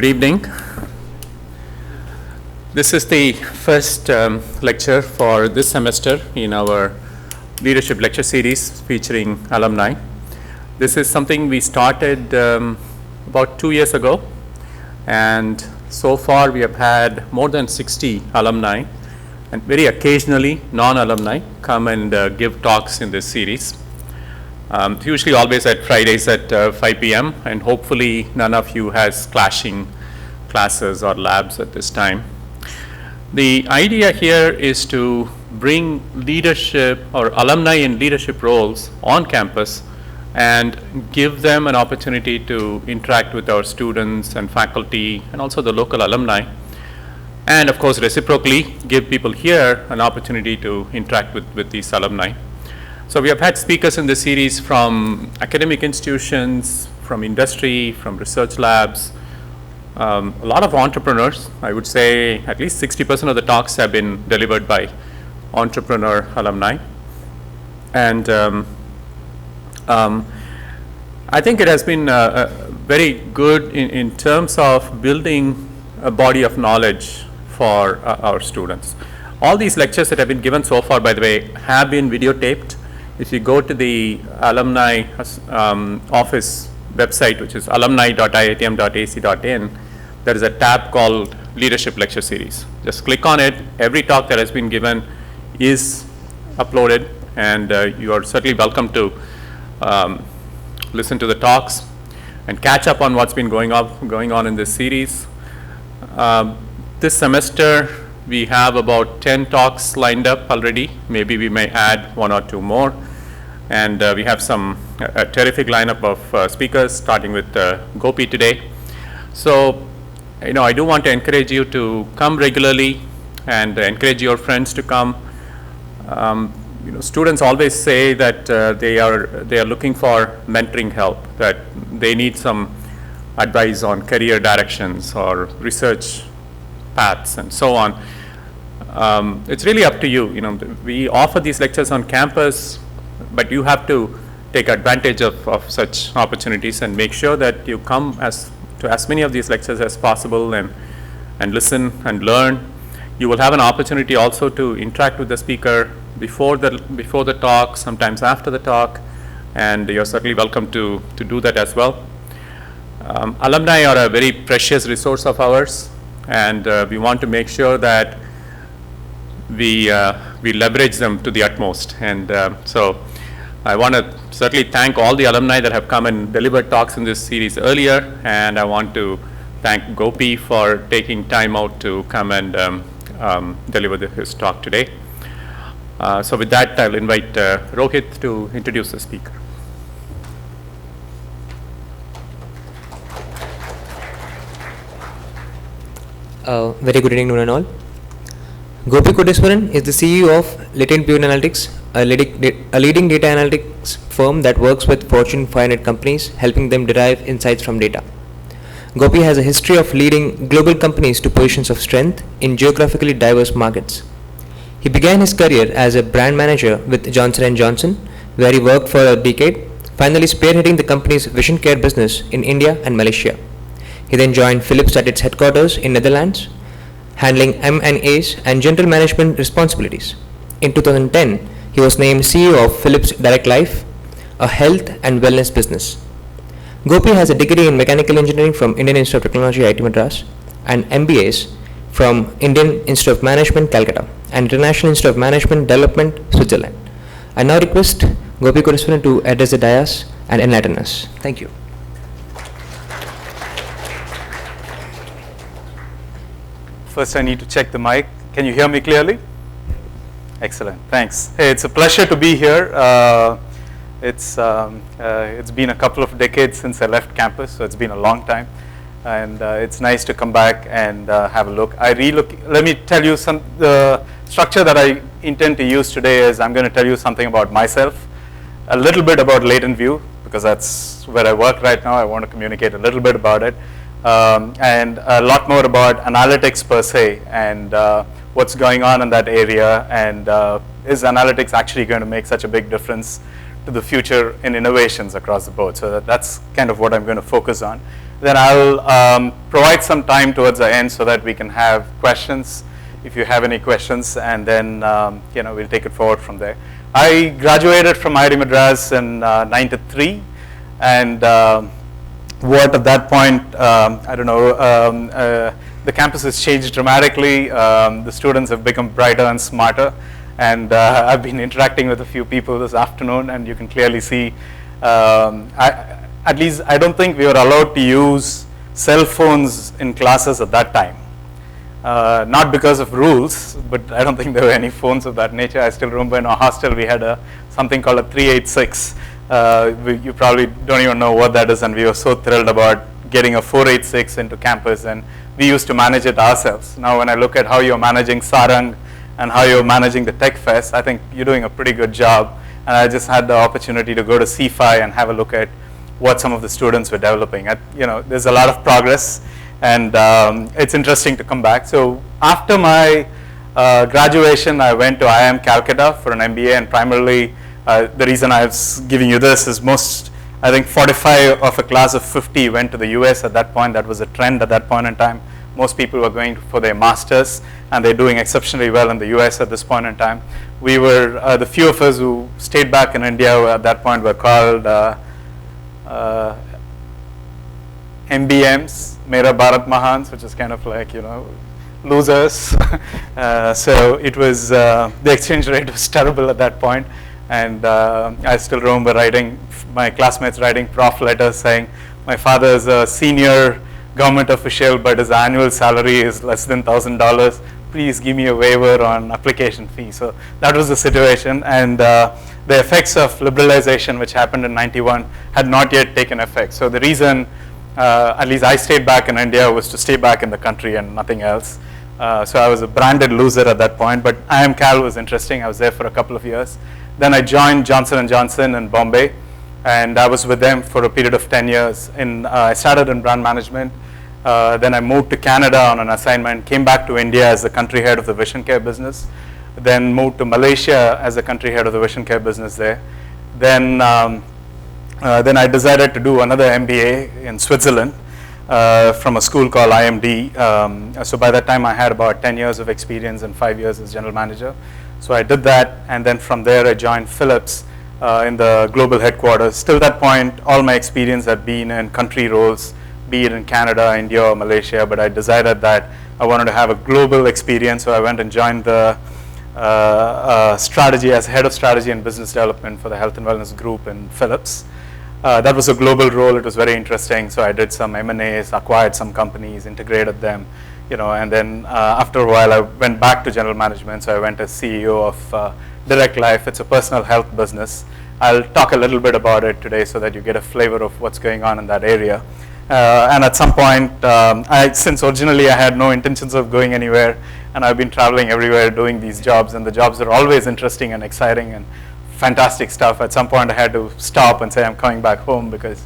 Good evening. This is the first lecture for this semester in our leadership lecture series featuring alumni. This is something we started about 2 years ago, and so far we have had more than 60 alumni, and very occasionally non-alumni come and give talks in this series. Usually always at Fridays at 5 p.m. and hopefully none of you has clashing classes or labs at this time. The idea here is to bring leadership or alumni in leadership roles on campus and give them an opportunity to interact with our students and faculty and also the local alumni, and of course reciprocally give people here an opportunity to interact with these alumni. So we have had speakers in this series from academic institutions, from industry, from research labs, a lot of entrepreneurs. I would say at least 60% of the talks have been delivered by entrepreneur alumni. And I think it has been very good in terms of building a body of knowledge for our students. All these lectures that have been given so far, by the way, have been videotaped. If you go to the alumni office website, which is alumni.iitm.ac.in, there is a tab called Leadership Lecture Series. Just click on it. Every talk that has been given is uploaded, and you are certainly welcome to listen to the talks and catch up on what's been going on in this series. This semester, we have about 10 talks lined up already. Maybe we may add 1 or 2 more. And we have a terrific lineup of speakers, starting with Gopi today. So, I do want to encourage you to come regularly and encourage your friends to come. Students always say that they are looking for mentoring help, that they need some advice on career directions or research paths and so on. It's really up to you. We offer these lectures on campus, but you have to take advantage of such opportunities and make sure that you come to as many of these lectures as possible and listen and learn. You will have an opportunity also to interact with the speaker before the talk, sometimes after the talk, and you're certainly welcome to do that as well. Alumni are a very precious resource of ours, and we want to make sure that we leverage them to the utmost. And so I want to certainly thank all the alumni that have come and delivered talks in this series earlier, and I want to thank Gopi for taking time out to come and deliver his talk today. So with that, I'll invite Rohit to introduce the speaker. Very good evening to one all. Gopi Koteeswaran is the CEO of LatentView Analytics, a leading data analytics firm that works with Fortune 500 companies, helping them derive insights from data. Gopi has a history of leading global companies to positions of strength in geographically diverse markets. He began his career as a brand manager with Johnson & Johnson, where he worked for a decade, finally spearheading the company's vision care business in India and Malaysia. He then joined Philips at its headquarters in Netherlands, handling M&As and general management responsibilities. In 2010, he was named CEO of Philips Direct Life, a health and wellness business. Gopi has a degree in mechanical engineering from Indian Institute of Technology, IIT Madras, and MBAs from Indian Institute of Management, Calcutta, and International Institute of Management Development, Switzerland. I now request Gopi Koteeswaran to address the dais and enlighten us. Thank you. First, I need to check the mic. Can you hear me clearly? Excellent, thanks. Hey, it's a pleasure to be here. It's been a couple of decades since I left campus, so it's been a long time. And it's nice to come back and have a look. Let me tell you the structure that I intend to use today is I'm going to tell you something about myself, a little bit about LatentView, because that's where I work right now. I want to communicate a little bit about it. And a lot more about analytics per se and what's going on in that area, and is analytics actually going to make such a big difference to the future in innovations across the board. So that's kind of what I'm going to focus on. Then I'll provide some time towards the end so that we can have questions, if you have any questions, and then we'll take it forward from there. I graduated from IIT Madras in '93, and what at that point, I don't know, the campus has changed dramatically. The students have become brighter and smarter, and I've been interacting with a few people this afternoon, and you can clearly see, at least I don't think we were allowed to use cell phones in classes at that time. Not because of rules, but I don't think there were any phones of that nature. I still remember in our hostel we had something called a 386. You probably don't even know what that is, and we were so thrilled about getting a 486 into campus, and we used to manage it ourselves. Now when I look at how you're managing Sarang and how you're managing the Tech Fest, I think you're doing a pretty good job. And I just had the opportunity to go to CFI and have a look at what some of the students were developing. There's a lot of progress, and it's interesting to come back. So after my graduation, I went to IIM Calcutta for an MBA, and primarily the reason I was giving you this is I think 45 of a class of 50 went to the US at that point. That was a trend at that point in time. Most people were going for their masters, and they're doing exceptionally well in the US at this point in time. We were, the few of us who stayed back in India at that point were called MBMs, Mera Bharat Mahans, which is kind of like, losers. So it was, the exchange rate was terrible at that point. And I still remember my classmates writing prof letters saying, my father is a senior government official, but his annual salary is less than $1,000. Please give me a waiver on application fee. So that was the situation. And the effects of liberalization, which happened in '91, had not yet taken effect. So the reason, at least I stayed back in India, was to stay back in the country and nothing else. So I was a branded loser at that point, but IIM Cal was interesting. I was there for a couple of years. Then I joined Johnson & Johnson in Bombay, and I was with them for a period of 10 years. I started in brand management. Then I moved to Canada on an assignment, came back to India as the country head of the vision care business, then moved to Malaysia as the country head of the vision care business there. Then I decided to do another MBA in Switzerland from a school called IMD. So by that time I had about 10 years of experience and 5 years as general manager. So I did that, and then from there I joined Philips in the global headquarters. Till that point, all my experience had been in country roles, be it in Canada, India, or Malaysia, but I decided that I wanted to have a global experience, so I went and joined the strategy as head of strategy and business development for the health and wellness group in Philips. That was a global role. It was very interesting. So I did some M&As, acquired some companies, integrated them, and then after a while I went back to general management. So I went as CEO of Direct Life. It's a personal health business. I'll talk a little bit about it today so that you get a flavor of what's going on in that area. And at some point, since originally I had no intentions of going anywhere, and I've been traveling everywhere doing these jobs, and the jobs are always interesting and exciting and fantastic stuff. At some point I had to stop and say I'm coming back home, because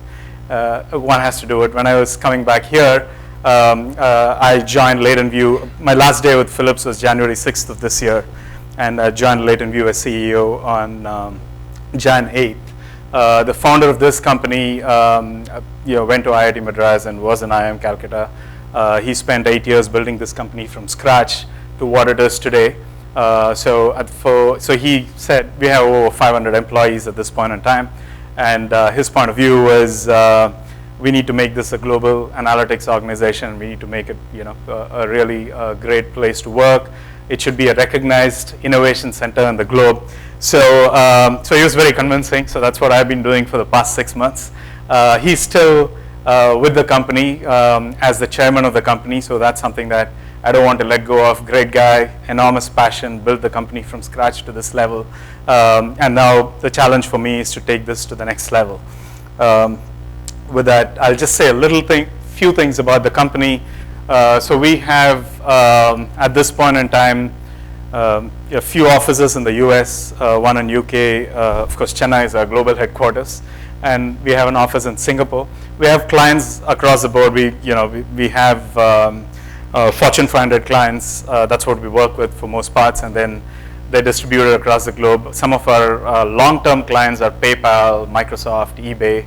one has to do it. When I was coming back here, I joined LatentView. My last day with Philips was January 6th of this year, and I joined LatentView as CEO on Jan 8th. The founder of this company went to IIT Madras and was in IIM Calcutta. He spent 8 years building this company from scratch to what it is today. So he said we have over 500 employees at this point in time, and his point of view was we need to make this a global analytics organization. We need to make it a really great place to work. It should be a recognized innovation center in the globe. So he was very convincing. So that's what I've been doing for the past 6 months. He's still with the company as the chairman of the company. So that's something that I don't want to let go of. Great guy, enormous passion, built the company from scratch to this level. And now the challenge for me is to take this to the next level. With that, I'll just say few things about the company. So we have, at this point in time, a few offices in the US, one in UK. Of course, Chennai is our global headquarters, and we have an office in Singapore. We have clients across the board. We have Fortune 500 clients. That's what we work with for most parts, and then they're distributed across the globe. Some of our long-term clients are PayPal, Microsoft, eBay,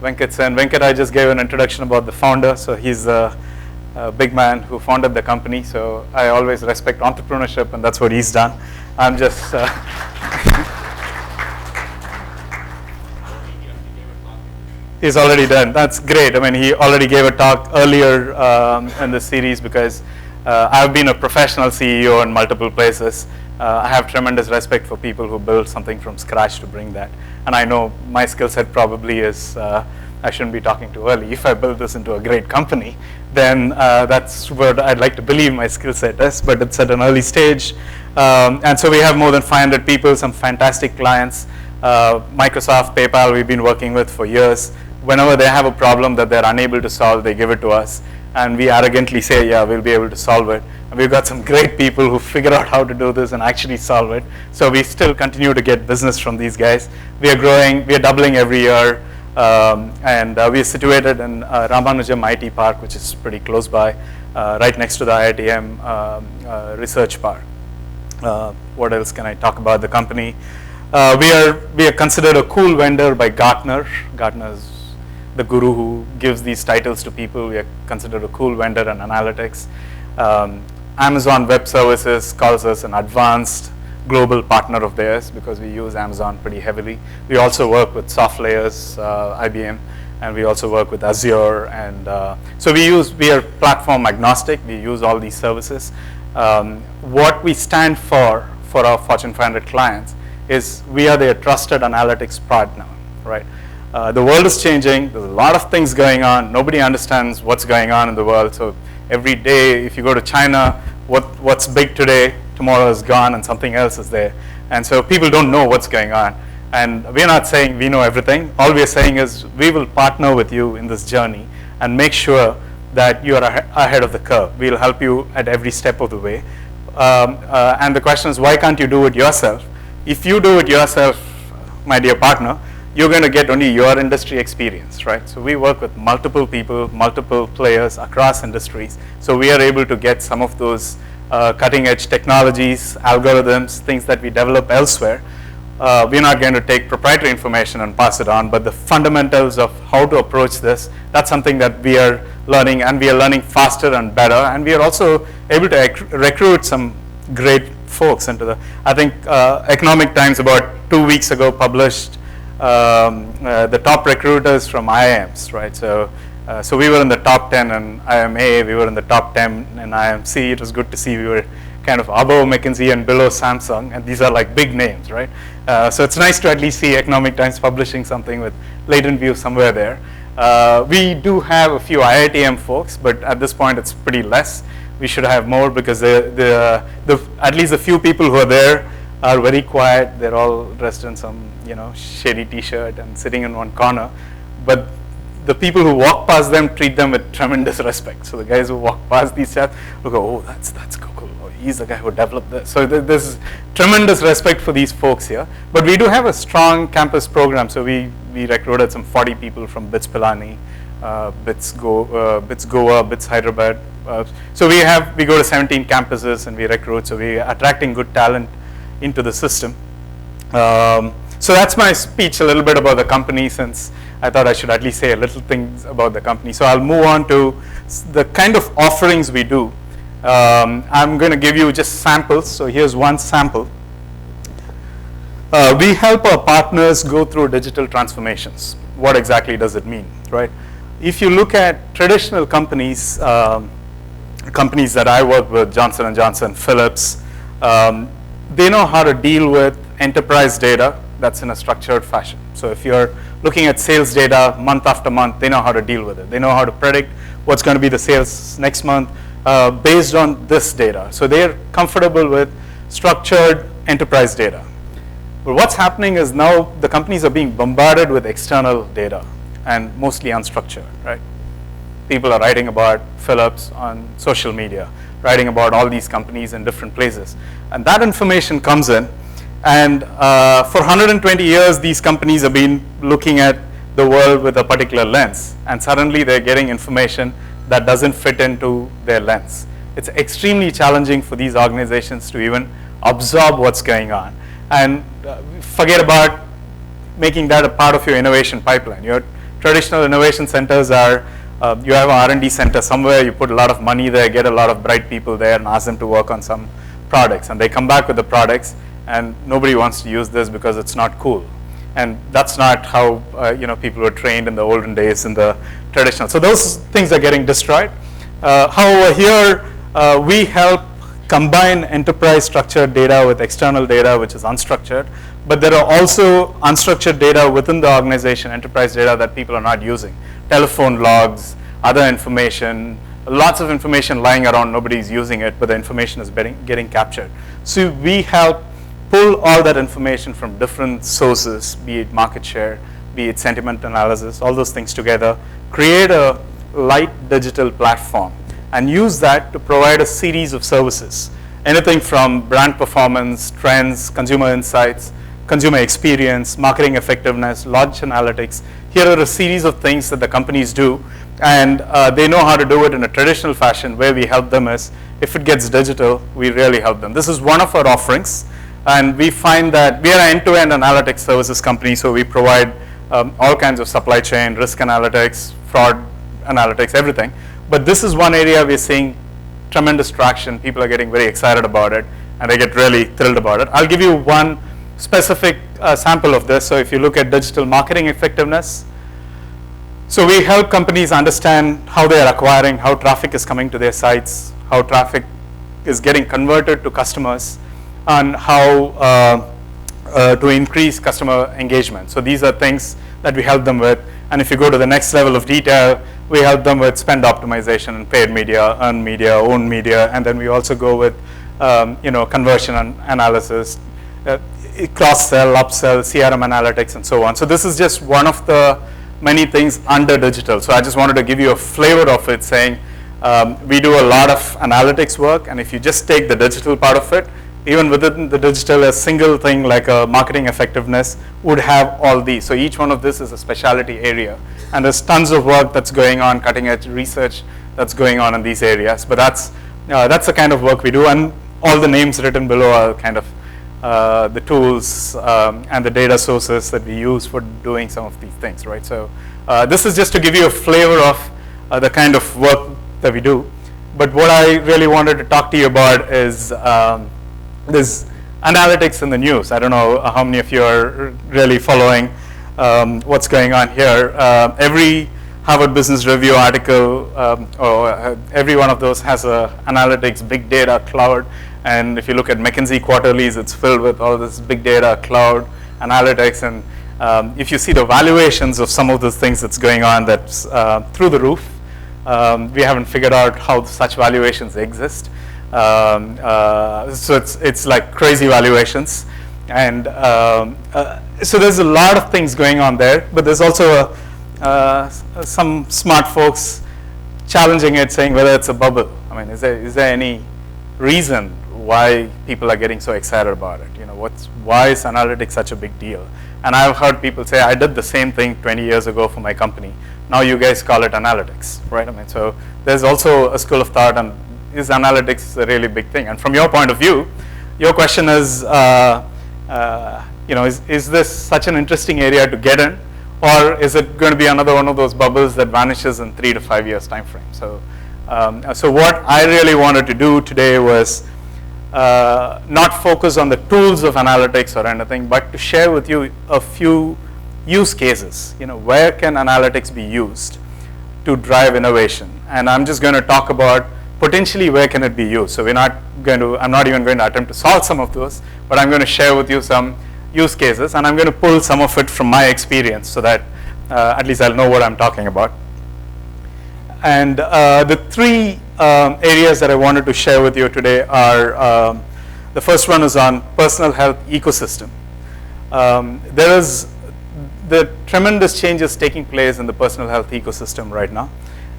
Venkat's in. Venkat, I just gave an introduction about the founder. So he's a big man who founded the company. So I always respect entrepreneurship, and that's what he's done. I'm just. He's already done. That's great. I mean, he already gave a talk earlier in the series because I've been a professional CEO in multiple places. I have tremendous respect for people who build something from scratch to bring that. And I know my skill set probably is, I shouldn't be talking too early. If I build this into a great company, then that's what I'd like to believe my skill set is, but it's at an early stage. And so we have more than 500 people, some fantastic clients. Microsoft, PayPal, we've been working with for years. Whenever they have a problem that they're unable to solve, they give it to us. And we arrogantly say, yeah, we'll be able to solve it. And we've got some great people who figure out how to do this and actually solve it. So we still continue to get business from these guys. We are growing, we are doubling every year. And we are situated in Ramanujam IT Park, which is pretty close by, right next to the IITM Research Park. What else can I talk about the company? We are considered a cool vendor by Gartner. Gartner's the guru who gives these titles to people. We are considered a cool vendor in analytics. Amazon Web Services calls us an advanced global partner of theirs because we use Amazon pretty heavily. We also work with SoftLayers, IBM, and we also work with Azure. And so we are platform agnostic. We use all these services. What we stand for our Fortune 500 clients is we are their trusted analytics partner, right? The world is changing. There's a lot of things going on. Nobody understands what's going on in the world. So every day, if you go to China, what's big today, tomorrow is gone and something else is there. And so people don't know what's going on. And we're not saying we know everything. All we're saying is we will partner with you in this journey and make sure that you are ahead of the curve. We'll help you at every step of the way. And the question is, why can't you do it yourself? If you do it yourself, my dear partner, you're going to get only your industry experience, right? So we work with multiple people, multiple players across industries. So we are able to get some of those cutting edge technologies, algorithms, things that we develop elsewhere. We're not going to take proprietary information and pass it on, but the fundamentals of how to approach this, that's something that we are learning, and we are learning faster and better. And we are also able to recruit some great folks into I think Economic Times about 2 weeks ago published the top recruiters from IIMs, right? So we were in the top 10 in IMA, we were in the top 10 in IMC. It was good to see we were kind of above McKinsey and below Samsung, and these are like big names, right? So it's nice to at least see Economic Times publishing something with LatentView somewhere there. We do have a few IITM folks, but at this point it's pretty less. We should have more because at least the few people who are there are very quiet. They're all dressed in some shady T-shirt and sitting in one corner. But the people who walk past them treat them with tremendous respect. So the guys who walk past these chaps will go, oh, that's Gokul. Oh, he's the guy who developed this. So there's tremendous respect for these folks here. But we do have a strong campus program. So we recruited some 40 people from BITS Pilani, BITS Goa, BITS Hyderabad. So we go to 17 campuses and we recruit. So we are attracting good talent into the system. So that's my speech a little bit about the company, since I thought I should at least say a little things about the company. So I'll move on to the kind of offerings we do. I'm going to give you just samples. So here's one sample. We help our partners go through digital transformations. What exactly does it mean, right? If you look at traditional companies, companies that I work with, Johnson & Johnson, Philips, they know how to deal with enterprise data that's in a structured fashion. So if you're looking at sales data month after month, they know how to deal with it. They know how to predict what's going to be the sales next month based on this data. So they're comfortable with structured enterprise data. But what's happening is now the companies are being bombarded with external data and mostly unstructured, right? People are writing about Philips on social media, writing about all these companies in different places. And that information comes in. And for 120 years, these companies have been looking at the world with a particular lens. And suddenly they're getting information that doesn't fit into their lens. It's extremely challenging for these organizations to even absorb what's going on. And forget about making that a part of your innovation pipeline. You're Traditional innovation centers are, you have an R&D center somewhere, you put a lot of money there, get a lot of bright people there and ask them to work on some products, and they come back with the products, and nobody wants to use this because it's not cool. And that's not how people were trained in the olden days in the traditional. So those things are getting destroyed. However, here we help combine enterprise structured data with external data, which is unstructured. But there are also unstructured data within the organization, enterprise data that people are not using. Telephone logs, other information, lots of information lying around, nobody's using it, but the information is getting captured. So we help pull all that information from different sources, be it market share, be it sentiment analysis, all those things together, create a light digital platform, and use that to provide a series of services. Anything from brand performance, trends, consumer insights, consumer experience, marketing effectiveness, launch analytics. Here are a series of things that the companies do, and they know how to do it in a traditional fashion. Where we help them is, if it gets digital, we really help them. This is one of our offerings. And we find that we are an end-to-end analytics services company, so we provide all kinds of supply chain, risk analytics, fraud analytics, everything. But this is one area we're seeing tremendous traction. People are getting very excited about it, and they get really thrilled about it. I'll give you one specific sample of this. So if you look at digital marketing effectiveness, so we help companies understand how they are acquiring, how traffic is coming to their sites, how traffic is getting converted to customers, on how to increase customer engagement. So these are things that we help them with. And if you go to the next level of detail, we help them with spend optimization and paid media, earned media, owned media, and then we also go with conversion analysis, cross-sell, upsell, CRM analytics, and so on. So this is just one of the many things under digital. So I just wanted to give you a flavor of it, saying we do a lot of analytics work, and if you just take the digital part of it, even within the digital, a single thing like a marketing effectiveness would have all these. So each one of this is a specialty area. And there's tons of work that's going on, cutting edge research that's going on in these areas. But that's the kind of work we do. And all the names written below are kind of the tools and the data sources that we use for doing some of these things, right? So this is just to give you a flavor of the kind of work that we do. But what I really wanted to talk to you about is this analytics in the news. I don't know how many of you are really following what's going on here. Every Harvard Business Review article, or every one of those has a analytics, big data, cloud. And if you look at McKinsey quarterlies, it's filled with all this big data, cloud, analytics. And if you see the valuations of some of those things that's going on, that's through the roof. We haven't figured out how such valuations exist. So it's like crazy valuations, and so there's a lot of things going on there. But there's also some smart folks challenging it, saying whether it's a bubble. I mean, is there any reason why people are getting so excited about it? Why is analytics such a big deal? And I've heard people say, I did the same thing 20 years ago for my company. Now you guys call it analytics, right? I mean, so there's also a school of thought on, is analytics a really big thing? And from your point of view, your question is, is this such an interesting area to get in, or is it going to be another one of those bubbles that vanishes in 3 to 5 years time frame? So, so what I really wanted to do today was not focus on the tools of analytics or anything, but to share with you a few use cases. Where can analytics be used to drive innovation? And I'm just going to talk about potentially where can it be used. So I'm not even going to attempt to solve some of those, but I'm going to share with you some use cases, and I'm going to pull some of it from my experience so that at least I'll know what I'm talking about. And the three areas that I wanted to share with you today are, the first one is on personal health ecosystem. There is the tremendous changes taking place in the personal health ecosystem right now.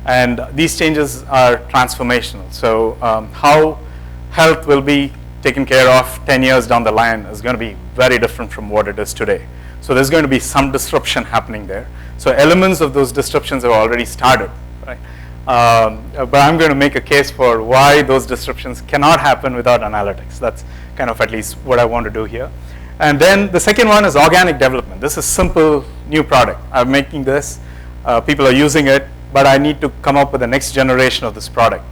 And these changes are transformational. So how health will be taken care of 10 years down the line is going to be very different from what it is today. So there's going to be some disruption happening there. So elements of those disruptions have already started, right? But I'm going to make a case for why those disruptions cannot happen without analytics. That's kind of at least what I want to do here. And then the second one is organic development. This is simple new product. I'm making this. People are using it, but I need to come up with the next generation of this product.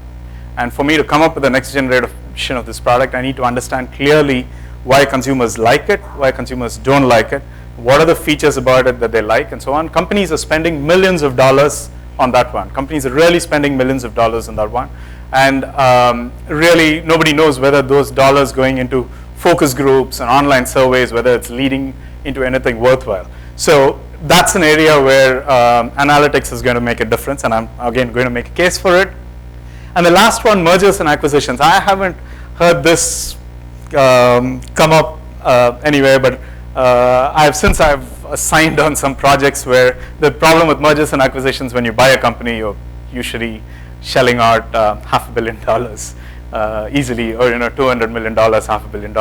And for me to come up with the next generation of this product, I need to understand clearly why consumers like it, why consumers don't like it, what are the features about it that they like, and so on. Companies are spending millions of dollars on that one. Companies are really spending millions of dollars on that one. And really, nobody knows whether those dollars going into focus groups and online surveys, whether it's leading into anything worthwhile. So that's an area where analytics is going to make a difference, and I'm again going to make a case for it. And the last one, mergers and acquisitions. I haven't heard this come up anywhere, but I've signed on some projects where the problem with mergers and acquisitions, when you buy a company, you're usually shelling out $500 million easily, or $200 million, $500 million,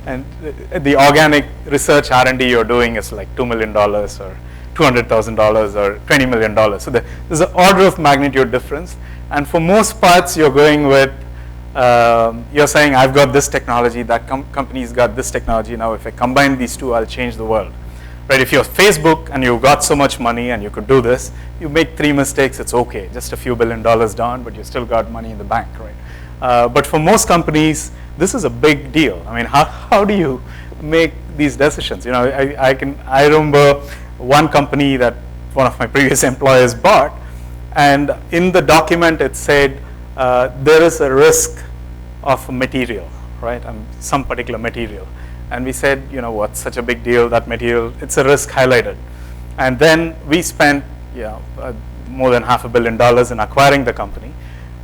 and the organic research R&D you're doing is like $2 million or $200,000 or $20 million. So there's an order of magnitude difference, and for most parts you're going with you're saying, I've got this technology, that company's got this technology. Now, if I combine these two, I'll change the world. Right? If you're Facebook and you've got so much money and you could do this, you make 3 mistakes, it's okay. Just a few $1 billion down, but you still got money in the bank, right? But for most companies, this is a big deal. I mean, how do you make these decisions? I remember one company that one of my previous employers bought, and in the document it said there is a risk of material, right? Some particular material. And we said, what's such a big deal, that material, it's a risk highlighted. And then we spent more than $500 million in acquiring the company,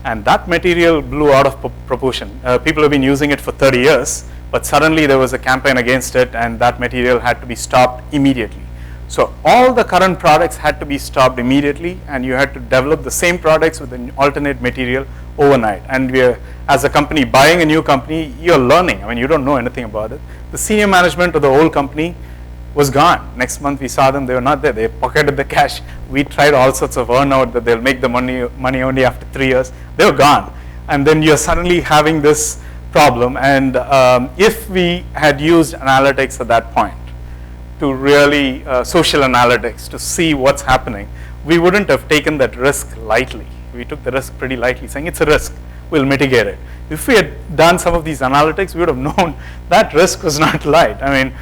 and that material blew out of proportion. People have been using it for 30 years, but suddenly there was a campaign against it, and that material had to be stopped immediately. So all the current products had to be stopped immediately, and you had to develop the same products with an alternate material overnight. And as a company buying a new company, you're learning. I mean, you don't know anything about it. The senior management of the old company was gone. Next month we saw them, they were not there. They pocketed the cash. We tried all sorts of earn-out that they'll make the money only after 3 years. They were gone. And then you're suddenly having this problem. And if we had used analytics at that point, to really social analytics, to see what's happening, we wouldn't have taken that risk lightly. We took the risk pretty lightly, saying it's a risk, we'll mitigate it. If we had done some of these analytics, we would have known that risk was not light. I mean,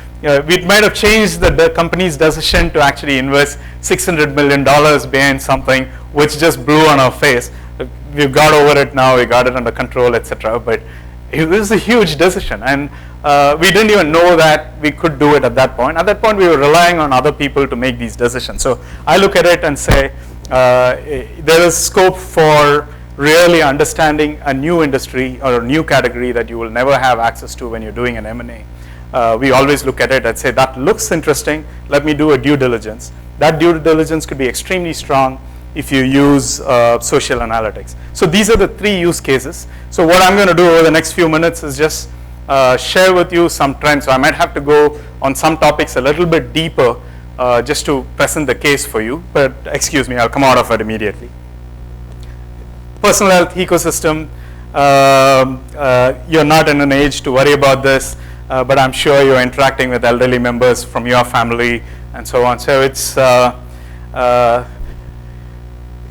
we might have changed the company's decision to actually invest $600 million behind something which just blew on our face. We've got over it now, we got it under control, etc. But it was a huge decision, and we didn't even know that we could do it at that point. At that point, we were relying on other people to make these decisions. So I look at it and say, there is scope for really understanding a new industry or a new category that you will never have access to when you're doing an M&A. We always look at it and say, that looks interesting, let me do a due diligence. That due diligence could be extremely strong if you use social analytics. So these are the 3 use cases. So what I'm going to do over the next few minutes is just share with you some trends. So I might have to go on some topics a little bit deeper just to present the case for you, but excuse me, I'll come out of it immediately. Personal health ecosystem, you're not in an age to worry about this, but I'm sure you're interacting with elderly members from your family and so on. So it's,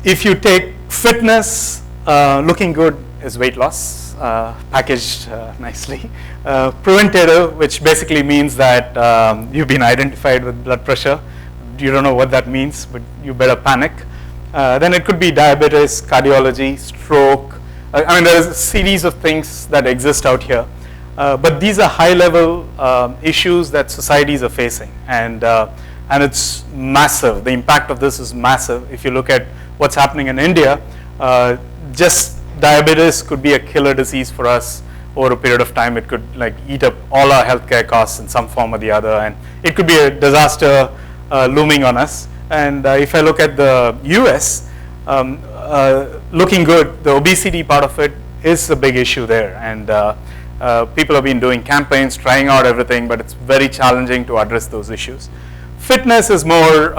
if you take fitness, looking good is weight loss, packaged nicely. Preventative, which basically means that you've been identified with blood pressure. You don't know what that means, but you better panic. Then it could be diabetes, cardiology, stroke. I mean, there is a series of things that exist out here. But these are high-level issues that societies are facing, and it's massive. The impact of this is massive. If you look at what's happening in India, just diabetes could be a killer disease for us over a period of time. It could eat up all our healthcare costs in some form or the other, and it could be a disaster looming on us. And if I look at the US, looking good, the obesity part of it is a big issue there, and people have been doing campaigns, trying out everything, but it's very challenging to address those issues. Fitness is more,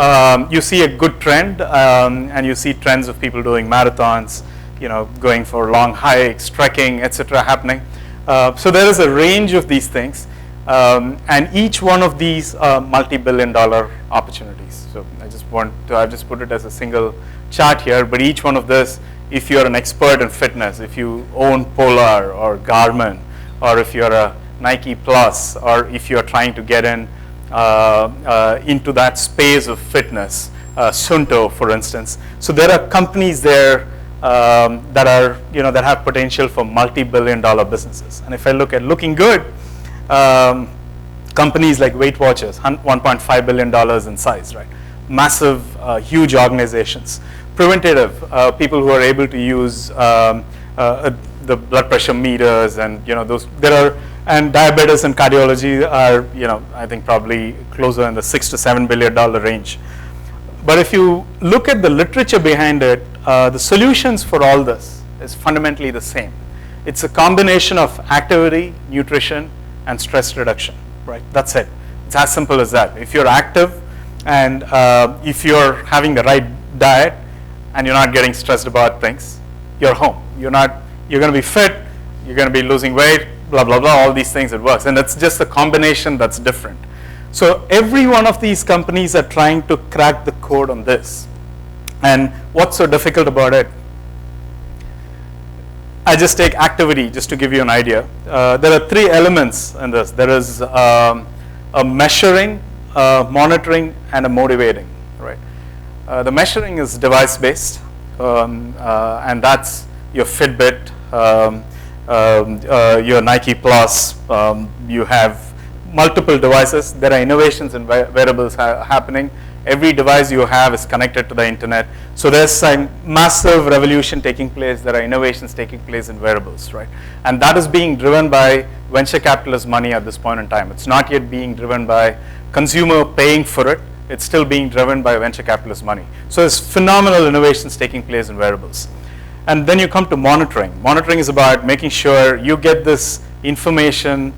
you see a good trend, and you see trends of people doing marathons, going for long hikes, trekking, etc. happening. So there is a range of these things, and each one of these are multi-billion-dollar opportunities. So I just want to, I've just put it as a single chart here, but each one of this, if you're an expert in fitness, if you own Polar or Garmin, or if you're a Nike Plus, or if you're trying to get in into that space of fitness, Sunto, for instance. So there are companies there that are, that have potential for multi-billion-dollar businesses. And if I look at looking good, companies like Weight Watchers, $1.5 billion in size, right? Massive, huge organizations. Preventative, people who are able to use the blood pressure meters, and those there are, and diabetes and cardiology are, I think probably closer in the $6 to $7 billion range. But if you look at the literature behind it, the solutions for all this is fundamentally the same. It's a combination of activity, nutrition, and stress reduction, right? That's it. It's as simple as that. If you're active, and if you're having the right diet, and you're not getting stressed about things, you're home. You're going to be fit, you're going to be losing weight, blah, blah, blah, all these things, it works. And it's just a combination that's different. So every one of these companies are trying to crack the code on this. And what's so difficult about it? I just take activity just to give you an idea. There are three elements in this. There is a measuring, monitoring, and a motivating, right? The measuring is device-based, and that's your Fitbit, your Nike Plus. You have multiple devices. There are innovations in wearables happening. Every device you have is connected to the internet. So there's a massive revolution taking place. There are innovations taking place in wearables, right? And that is being driven by venture capitalist money at this point in time. It's not yet being driven by consumer paying for it. It's still being driven by venture capitalist money. So there's phenomenal innovations taking place in wearables. And then you come to monitoring. Monitoring is about making sure you get this information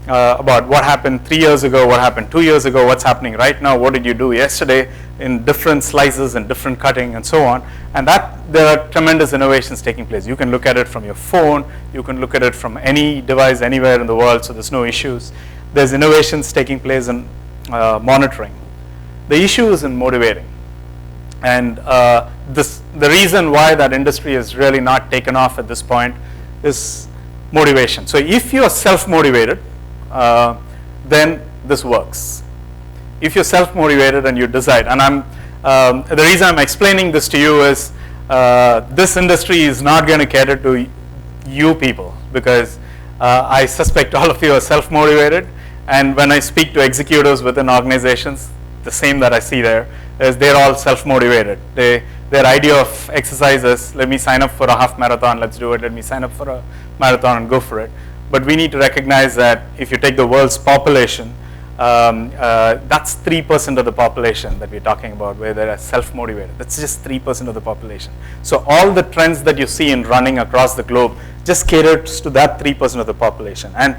about what happened 3 years ago, what happened 2 years ago, what's happening right now, what did you do yesterday in different slices and different cutting and so on. And there are tremendous innovations taking place. You can look at it from your phone, you can look at it from any device anywhere in the world, so there's no issues. There's innovations taking place in monitoring. The issue is in motivating. And the reason why that industry is really not taken off at this point is motivation. So if you are self-motivated, then this works. If you're self-motivated and you decide, and the reason I'm explaining this to you is this industry is not going to cater to you people, because I suspect all of you are self-motivated, and when I speak to executives within organizations, the same that I see there is they're all self-motivated. Their idea of exercise is, let me sign up for a half marathon, let's do it. Let me sign up for a marathon and go for it. But we need to recognize that if you take the world's population, that's 3% of the population that we're talking about, where they're self-motivated. That's just 3% of the population. So all the trends that you see in running across the globe just caters to that 3% of the population. And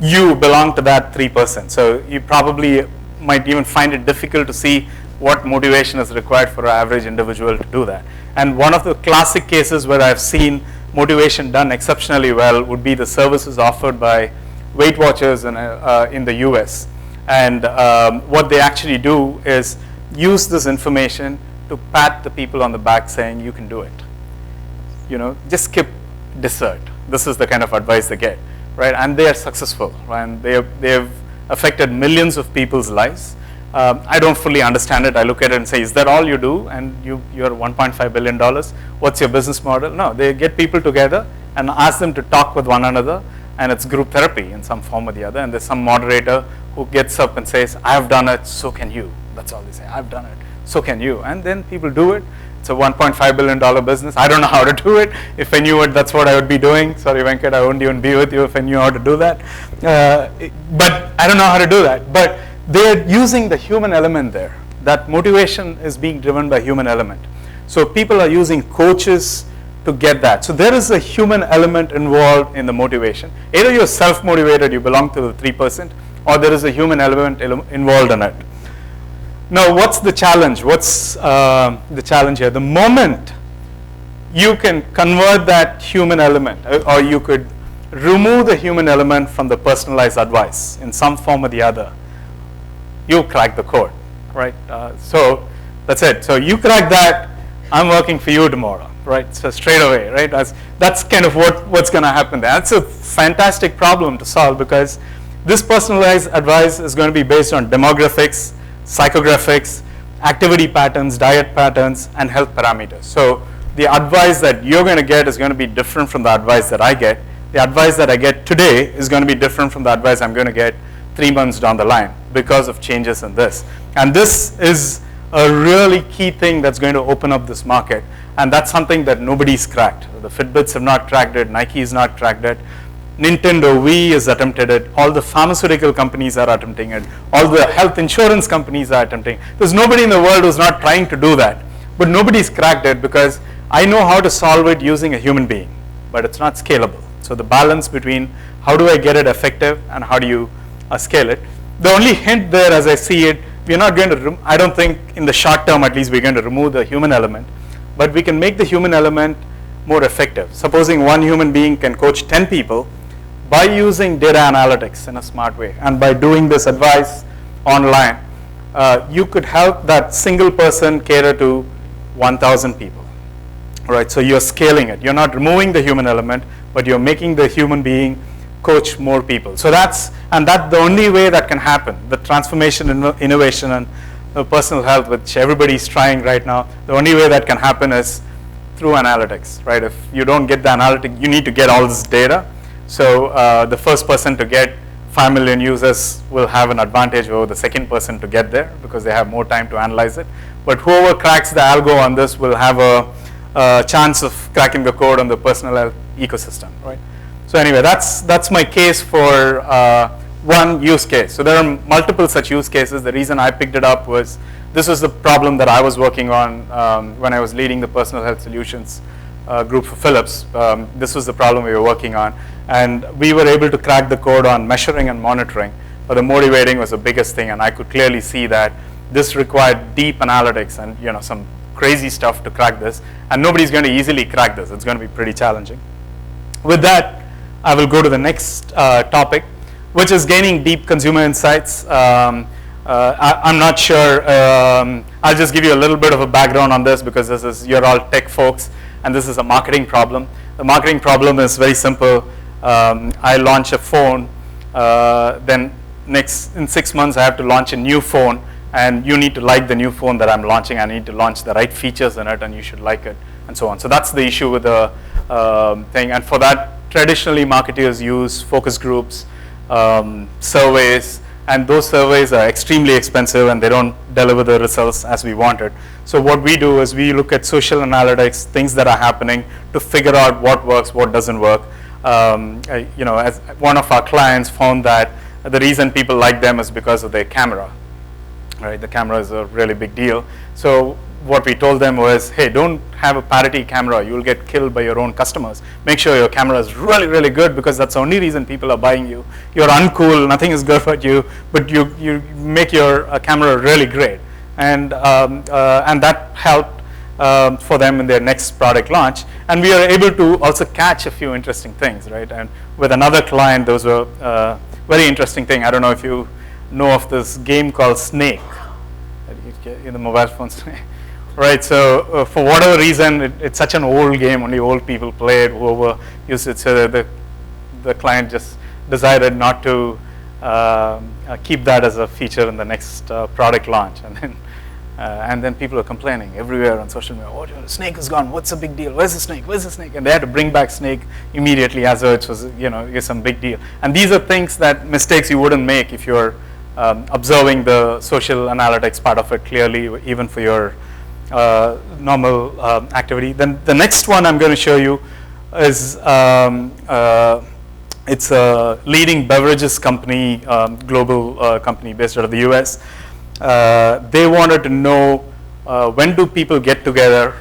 you belong to that 3%. So you probably might even find it difficult to see what motivation is required for an average individual to do that. And one of the classic cases where I've seen motivation done exceptionally well would be the services offered by Weight Watchers in the US. And what they actually do is use this information to pat the people on the back saying, you can do it. Just skip dessert. This is the kind of advice they get, right? And they are successful, and they have affected millions of people's lives. I don't fully understand it. I look at it and say, is that all you do? And you're $1.5 billion. What's your business model? No, they get people together and ask them to talk with one another, and it's group therapy in some form or the other. And there's some moderator who gets up and says, I've done it, so can you. That's all they say. I've done it, so can you. And then people do it. It's a $1.5 billion business. I don't know how to do it. If I knew it, that's what I would be doing. Sorry, Venkat, I wouldn't even be with you if I knew how to do that. But I don't know how to do that. But they're using the human element there. That motivation is being driven by human element. So people are using coaches to get that. So there is a human element involved in the motivation. Either you're self-motivated, you belong to the 3%, or there is a human element involved in it. Now, what's the challenge? What's the challenge here? The moment you can convert that human element, or you could remove the human element from the personalized advice in some form or the other, you crack the code. right? So that's it. So you crack that, I'm working for you tomorrow, right? So straight away, right? That's kind of what's going to happen there. That's a fantastic problem to solve because this personalized advice is going to be based on demographics, psychographics, activity patterns, diet patterns, and health parameters. So the advice that you're going to get is going to be different from the advice that I get. The advice that I get today is going to be different from the advice I'm going to get 3 months down the line because of changes in this. And this is a really key thing that's going to open up this market. And that's something that nobody's cracked. The Fitbits have not cracked it. Nike has not cracked it. Nintendo Wii has attempted it. All the pharmaceutical companies are attempting it. All the health insurance companies are attempting. There's nobody in the world who's not trying to do that. But nobody's cracked it because I know how to solve it using a human being. But it's not scalable. So the balance between how do I get it effective and how do you scale it. The only hint there as I see it, we're not going to, I don't think in the short term at least we're going to remove the human element. But we can make the human element more effective. Supposing one human being can coach 10 people, by using data analytics in a smart way and by doing this advice online, you could help that single person cater to 1,000 people, right? So you're scaling it. You're not removing the human element, but you're making the human being coach more people. So that's the only way that can happen. The transformation, innovation, and personal health, which everybody's trying right now, the only way that can happen is through analytics, right? If you don't get the analytic, you need to get all this data. So the first person to get 5 million users will have an advantage over the second person to get there because they have more time to analyze it. But whoever cracks the algo on this will have a chance of cracking the code on the personal health ecosystem, right? So anyway, that's my case for one use case. So there are multiple such use cases. The reason I picked it up was this was the problem that I was working on when I was leading the personal health solutions group for Philips. This was the problem we were working on. And we were able to crack the code on measuring and monitoring, but the motivating was the biggest thing, and I could clearly see that this required deep analytics and some crazy stuff to crack this, and nobody's going to easily crack this. It's going to be pretty challenging. With that, I will go to the next topic, which is gaining deep consumer insights. I'm not sure. I'll just give you a little bit of a background on this because you're all tech folks, and this is a marketing problem. The marketing problem is very simple. I launch a phone, then in 6 months I have to launch a new phone, and you need to like the new phone that I'm launching. I need to launch the right features in it, and you should like it, and so on. So that's the issue with the thing. And for that, traditionally marketers use focus groups, surveys, and those surveys are extremely expensive and they don't deliver the results as we wanted. So what we do is we look at social analytics, things that are happening to figure out what works, what doesn't work. As one of our clients found that the reason people like them is because of their camera, right? The camera is a really big deal. So what we told them was, hey, don't have a parity camera. You'll get killed by your own customers. Make sure your camera is really, really good because that's the only reason people are buying you. You're uncool, nothing is good for you, but you make your camera really great. And that helped for them in their next product launch. And we are able to also catch a few interesting things, right? And with another client, those were very interesting thing. I don't know if you know of this game called Snake in the mobile phones, right? So for whatever reason, it's such an old game, only old people play it, whoever used it. So the client just decided not to keep that as a feature in the next product launch. And then people are complaining everywhere on social media, oh, Snake is gone, what's the big deal? Where's the Snake? Where's the Snake? And they had to bring back Snake immediately as though it was, it's some big deal. And these are mistakes you wouldn't make if you're observing the social analytics part of it clearly, even for your normal activity. Then the next one I'm going to show you is it's a leading beverages company, global company based out of the US. They wanted to know when do people get together,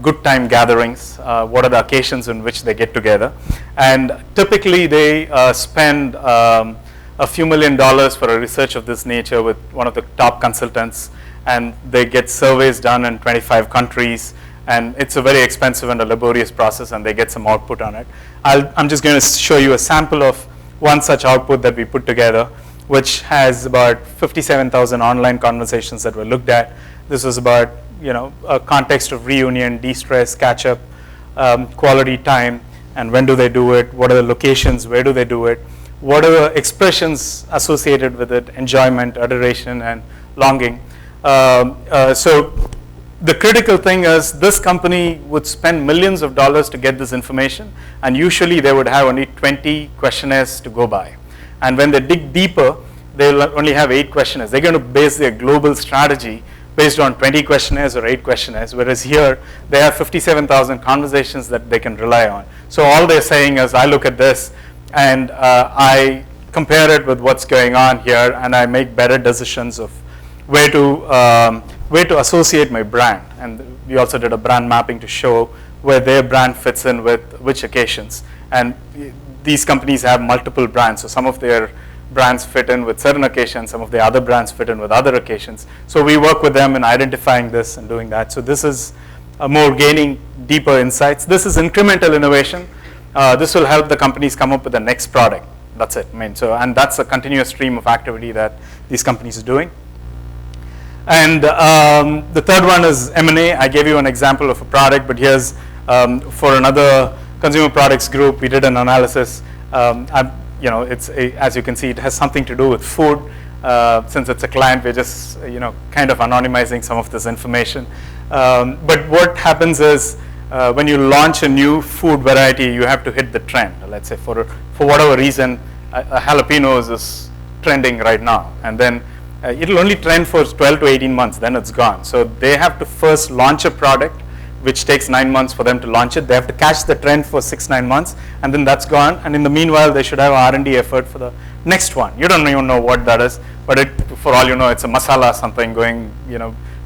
good time gatherings, what are the occasions in which they get together. And typically they spend a few $1 million for a research of this nature with one of the top consultants, and they get surveys done in 25 countries, and it's a very expensive and a laborious process, and they get some output on it. I'm just going to show you a sample of one such output that we put together. which has about 57,000 online conversations that were looked at. This was about, a context of reunion, de-stress, catch up, quality time, and when do they do it, what are the locations, where do they do it, what are the expressions associated with it, enjoyment, adoration, and longing. So the critical thing is this company would spend millions of dollars to get this information, and usually they would have only 20 questionnaires to go by. And when they dig deeper, they'll only have 8 questionnaires. They're going to base their global strategy based on 20 questionnaires or 8 questionnaires, whereas here they have 57,000 conversations that they can rely on. So all they're saying is, I look at this and I compare it with what's going on here, and I make better decisions of where to associate my brand. And we also did a brand mapping to show where their brand fits in with which occasions. And these companies have multiple brands, so some of their brands fit in with certain occasions, some of the other brands fit in with other occasions. So we work with them in identifying this and doing that. So this is more gaining deeper insights. This is incremental innovation. This will help the companies come up with the next product. That's it. And that's a continuous stream of activity that these companies are doing. And the third one is M&A. I gave you an example of a product, but here's for another consumer products group, we did an analysis. As you can see, it has something to do with food. Since it's a client, we're just kind of anonymizing some of this information. But what happens is when you launch a new food variety, you have to hit the trend. Let's say for whatever reason, a jalapenos is trending right now, and then it'll only trend for 12 to 18 months, then it's gone. So they have to first launch a product, which takes 9 months for them to launch it. They have to catch the trend for 6-9 months, and then that's gone. And in the meanwhile, they should have R&D effort for the next one. You don't even know what that is, but for all you know, it's a masala something going,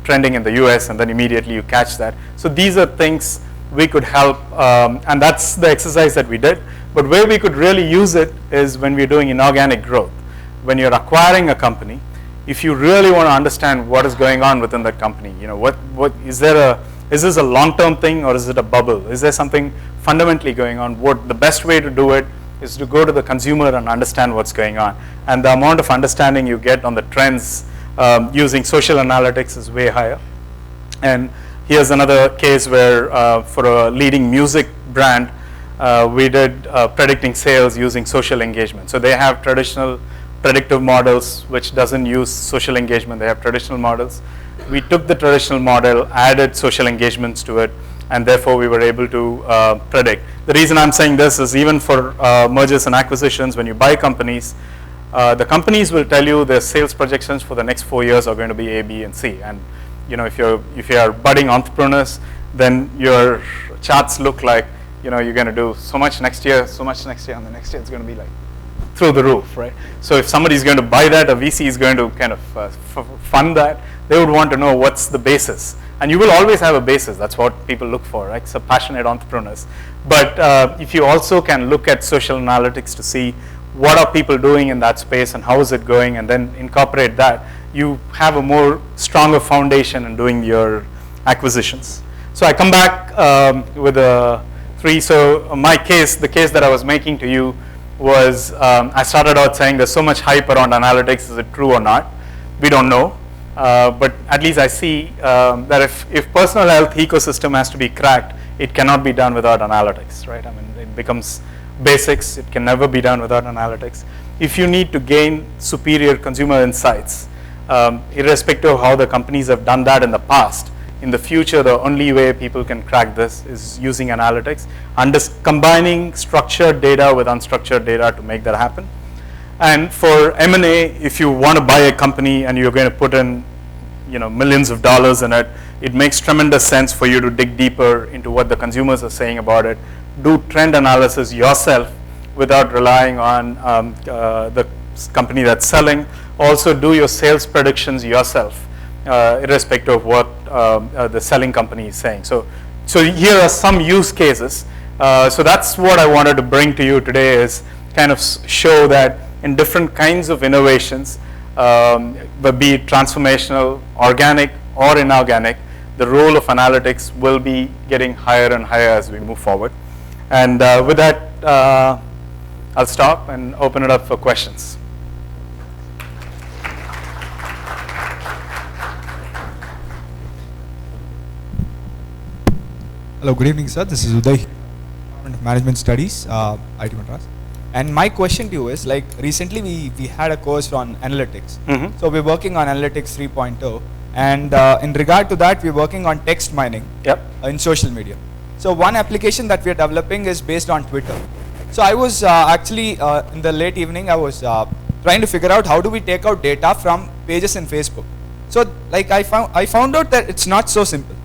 trending in the US, and then immediately you catch that. So these are things we could help, and that's the exercise that we did. But where we could really use it is when we're doing inorganic growth. When you're acquiring a company, if you really want to understand what is going on within that company, is this a long-term thing or is it a bubble? Is there something fundamentally going on? The best way to do it is to go to the consumer and understand what's going on. And the amount of understanding you get on the trends using social analytics is way higher. And here's another case where for a leading music brand, we did predicting sales using social engagement. So they have traditional predictive models which doesn't use social engagement. They have traditional models. We took the traditional model, added social engagements to it, and therefore we were able to predict. The reason I'm saying this is even for mergers and acquisitions, when you buy companies, the companies will tell you their sales projections for the next 4 years are going to be A, B, and C. And if you're budding entrepreneurs, then your charts look like you're going to do so much next year, and the next year it's going to be like through the roof, right? So if somebody's going to buy that, a VC is going to kind of fund that, they would want to know what's the basis. And you will always have a basis. That's what people look for, right? So passionate entrepreneurs. But if you also can look at social analytics to see what are people doing in that space and how is it going, and then incorporate that, you have a more stronger foundation in doing your acquisitions. So I come back with a 3. So my case, the case that I was making to you was, I started out saying there's so much hype around analytics. Is it true or not? We don't know. But at least I see that if personal health ecosystem has to be cracked, it cannot be done without analytics, right? I mean, it becomes basics. It can never be done without analytics. If you need to gain superior consumer insights, irrespective of how the companies have done that in the past, in the future, the only way people can crack this is using analytics, combining structured data with unstructured data to make that happen. And for M&A, if you want to buy a company and you're going to put in millions of dollars in it, it makes tremendous sense for you to dig deeper into what the consumers are saying about it, do trend analysis yourself without relying on the company that's selling. Also do your sales predictions yourself, irrespective of what the selling company is saying. So here are some use cases. So that's what I wanted to bring to you today, is kind of show that in different kinds of innovations, but be it transformational, organic, or inorganic, the role of analytics will be getting higher and higher as we move forward. And with that, I'll stop and open it up for questions. Hello, good evening, sir. This is Uday, Department of Management Studies, IT Madras. And my question to you is, like, recently we had a course on analytics. So we're working on analytics 3.0, and in regard to that, we're working on text mining in social media. So one application that we're developing is based on Twitter. So I was actually in the late evening, I was trying to figure out how do we take out data from pages in Facebook. So like I found out that it's not so simple.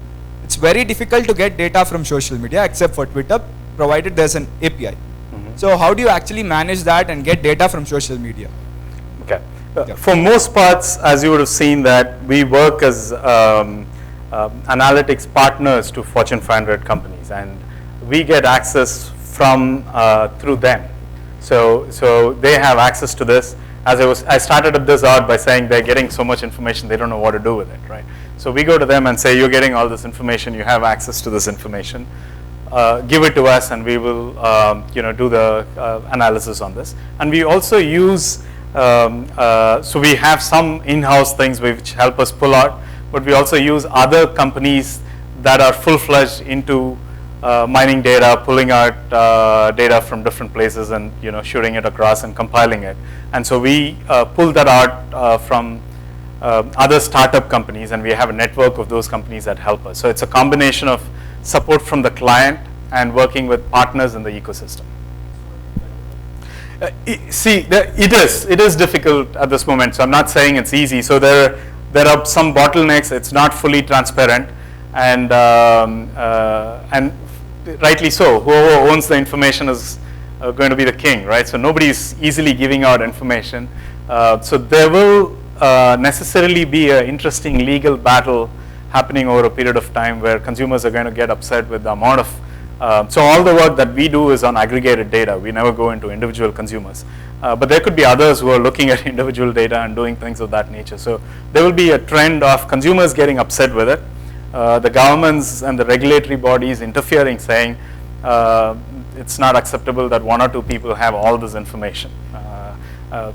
It's very difficult to get data from social media except for Twitter, provided there's an API. So how do you actually manage that and get data from social media? Okay. For most parts, as you would have seen, that we work as analytics partners to Fortune 500 companies, and we get access from through them. So they have access to this. I started this out by saying they're getting so much information they don't know what to do with it, right? So we go to them and say, you're getting all this information, you have access to this information. Give it to us, and we will, do the analysis on this. And we also use, so we have some in-house things which help us pull out, but we also use other companies that are full-fledged into mining data, pulling out data from different places, and shooting it across and compiling it. And so we pull that out from other startup companies, and we have a network of those companies that help us. So it's a combination of support from the client and working with partners in the ecosystem. It is difficult at this moment, so I'm not saying it's easy. So there are some bottlenecks. It's not fully transparent, and rightly so. Whoever owns the information is going to be the king, right? So nobody is easily giving out information. So there will necessarily be an interesting legal battle happening over a period of time where consumers are going to get upset with the amount of, so all the work that we do is on aggregated data. We never go into individual consumers. But there could be others who are looking at individual data and doing things of that nature. So there will be a trend of consumers getting upset with it. The governments and the regulatory bodies interfering, saying it's not acceptable that one or two people have all this information.